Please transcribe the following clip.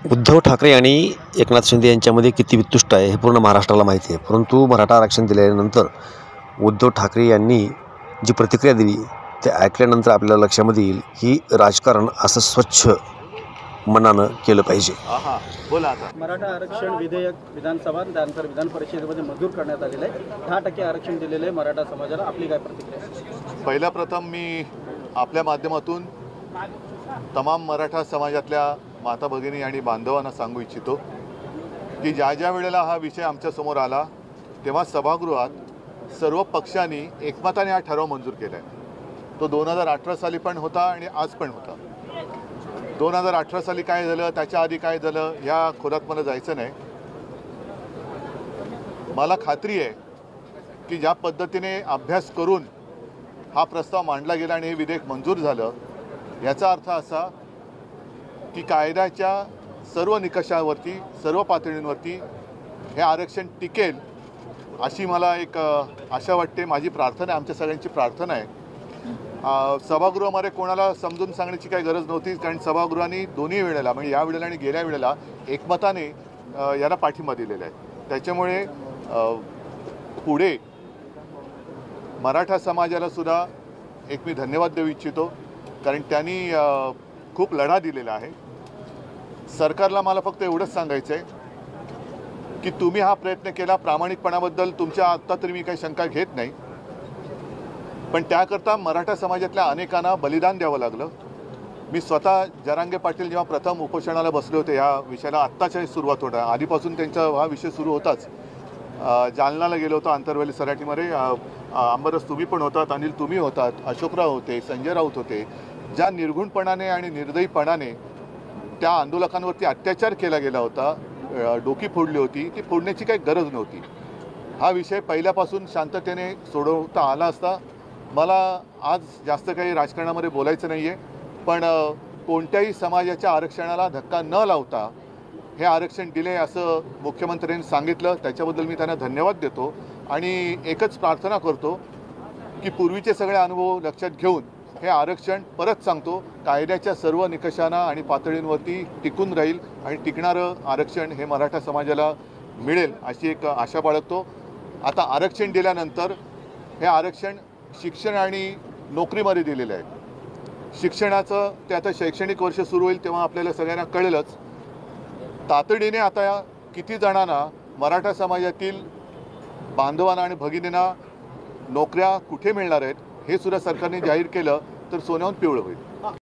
उद्धव ठाकरे आणि एकनाथ शिंदे यांच्यामध्ये किती वितुष्ट आहे हे पूर्ण महाराष्ट्राला माहिती आहे. परंतु मराठा आरक्षण दिल्यानंतर उद्धव ठाकरे यांनी जी प्रतिक्रिया दिली ते ऐकल्यानंतर आपल्याला लक्षामध्ये येईल की राजकारण असं स्वच्छ मनानं केलं पाहिजे. बोला आता. मराठा आरक्षण विधेयक विधानसभा त्यानंतर विधान परिषदेमध्ये मंजूर करण्यात आलेलं आहे. 10% आरक्षण दिलेलं आहे मराठा समाजाला. आपली काय प्रतिक्रिया? पहिल्या प्रथम मी आपल्या माध्यमातून तमाम मराठा समाजातल्या माता भगिनी आणि बांधवांना सांगू इच्छितो की ज्या ज्या वेळेला हा विषय आमच्यासमोर आला तेव्हा सभागृहात सर्व पक्षांनी एकमताने हा ठराव मंजूर केला आहे. तो 2018 साली पण होता आणि आज पण होता. 2018 साली काय झालं, त्याच्या आधी काय झालं या खोलात मला जायचं नाही. मला खात्री आहे की ज्या पद्धतीने अभ्यास करून हा प्रस्ताव मांडला गेला आणि हे विधेयक मंजूर झालं याचा अर्थ असा की कायद्याच्या सर्व निकषावरती सर्व पातळींवरती हे आरक्षण टिकेल अशी मला एक आशा वाटते. माझी प्रार्थना आहे, आमच्या सगळ्यांची प्रार्थना आहे. सभागृहामध्ये कोणाला समजून सांगण्याची काही गरज नव्हती, कारण सभागृहाने दोन्ही वेळेला म्हणजे या वेळेला आणि गेल्या वेळेला एकमताने याला पाठिंबा दिलेला आहे. त्याच्यामुळे पुढे मराठा समाजाला सुद्धा एक मी धन्यवाद देऊ इच्छितो, कारण त्यांनी खूप लढा दिलेला आहे. सरकारला मला फक्त एवढंच सांगायचं आहे की तुम्ही हा प्रयत्न केला, प्रामाणिकपणाबद्दल तुमच्या आत्ता तरी मी काही शंका घेत नाही, पण त्याकरता मराठा समाजातल्या अनेकांना बलिदान द्यावं लागलं. मी स्वतः जरांगे पाटील जेव्हा प्रथम उपोषणाला बसले होते या विषयाला, आत्ताच्या सुरुवात होता, आधीपासून त्यांचा हा विषय सुरू होताच. जालनाला गेलो होतो आंतरवली सराटीमध्ये. अंबरस तुम्ही पण होतात, अनिल तुम्ही होतात, अशोकराव होते, संजय राऊत होते. ज्या निर्घुणपणाने आणि निर्दयीपणाने त्या आंदोलकांवरती अत्याचार केला गेला होता, डोकी फोडली होती, ती फोडण्याची काही गरज नव्हती. हा विषय पहिल्यापासून शांततेने सोडवता आला असता. मला आज जास्त काही राजकारणामध्ये बोलायचं नाही आहे, पण कोणत्याही समाजाच्या आरक्षणाला धक्का न लावता हे आरक्षण दिले असं मुख्यमंत्र्यांनी सांगितलं. त्याच्याबद्दल मी त्यांना धन्यवाद देतो आणि एकच प्रार्थना करतो की पूर्वीचे सगळे अनुभव लक्षात घेऊन हे आरक्षण परत सांगतो कायद्याच्या सर्व निकषांना आणि पातळींवरती टिकून राहील आणि टिकणारं आरक्षण हे मराठा समाजाला मिळेल अशी एक आशा बाळगतो. आता आरक्षण दिल्यानंतर हे आरक्षण शिक्षण आणि नोकरीमध्ये दिलेलं आहे. शिक्षणाचं ते आता शैक्षणिक वर्ष सुरू होईल तेव्हा आपल्याला सगळ्यांना कळेलच. तातडीने आता किती जणांना मराठा समाजातील बांधवांना आणि भगिनींना नोकऱ्या कुठे मिळणार आहेत हे सुद्धा सरकारने जाहीर केलं तर सोन्याहून पिवळं होईल.